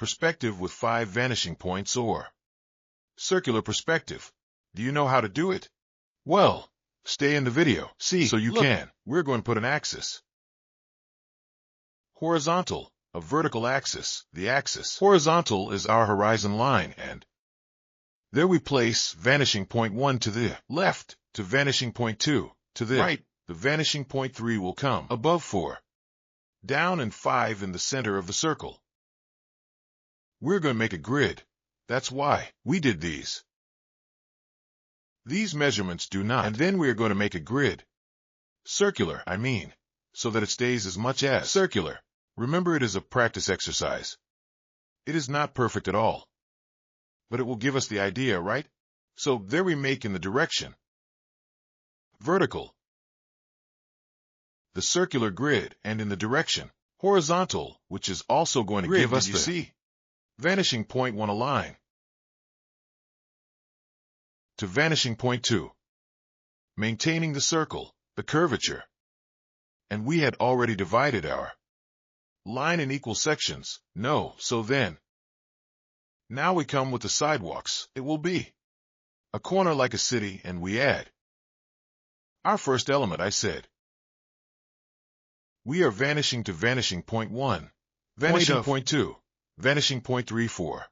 perspective with 5 vanishing points, or circular perspective. Do you know how to do it? Well, stay in the video, see, so you can. We're going to put an axis. Horizontal, a vertical axis. The axis horizontal is our horizon line, and there we place vanishing point 1 to the left, to vanishing point 2 to the right. The vanishing point 3 will come above 4, down, and 5 in the center of the circle. We're going to make a grid. That's why we did these. These measurements do not. And then we are going to make a grid. Circular, I mean, so that it stays as much as circular. Remember, it is a practice exercise. It is not perfect at all, but it will give us the idea, right? So there we make in the direction vertical the circular grid, and in the direction horizontal, which is also going to give us the vanishing point 1 align to vanishing point 2, maintaining the circle, the curvature. And we had already divided our line in equal sections. No, so then, now we come with the sidewalks. It will be a corner like a city, and we add our first element. I said we are vanishing to vanishing point 1, vanishing point 2, vanishing point 3, 4,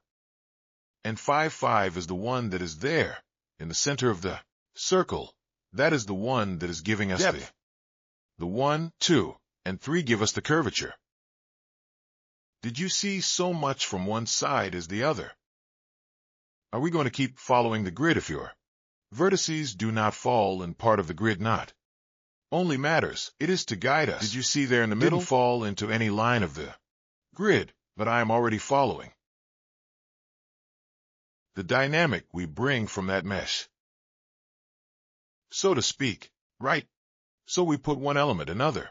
and 5. 5 is the one that is there in the center of the circle. That is the one that is giving us depth. The 1, 2, and 3 give us the curvature. Did you see so much from one side as the other? Are we going to keep following the grid if your vertices do not fall in part of the grid? Not only matters, it is to guide us. Did you see there in the middle? Didn't fall into any line of the grid, but I am already following the dynamic we bring from that mesh, so to speak, right? So we put one element, another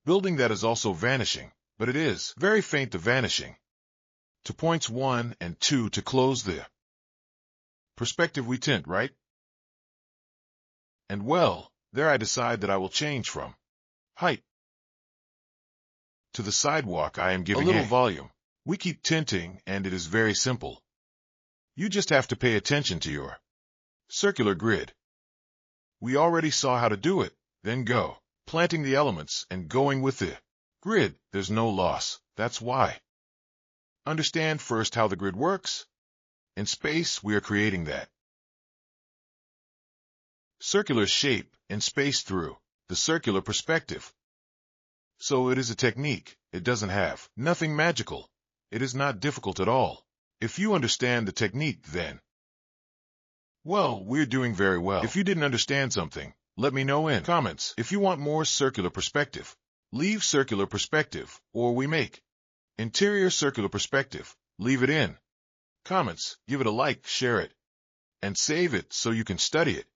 building that is also vanishing, but it is very faint, the vanishing, to points 1 and 2 to close the perspective we tint, right? And well, there I decide that I will change from height to the sidewalk. I am giving a little volume. We keep tinting, and it is very simple. You just have to pay attention to your circular grid. We already saw how to do it. Then go, planting the elements and going with the grid. There's no loss. That's why. Understand first how the grid works. In space, we are creating that circular shape in space through the circular perspective. So it is a technique. It doesn't have nothing magical. It is not difficult at all. If you understand the technique, then, well, we're doing very well. If you didn't understand something, let me know in comments. If you want more circular perspective, leave circular perspective, or we make interior circular perspective. Leave it in comments. Give it a like, share it, and save it so you can study it.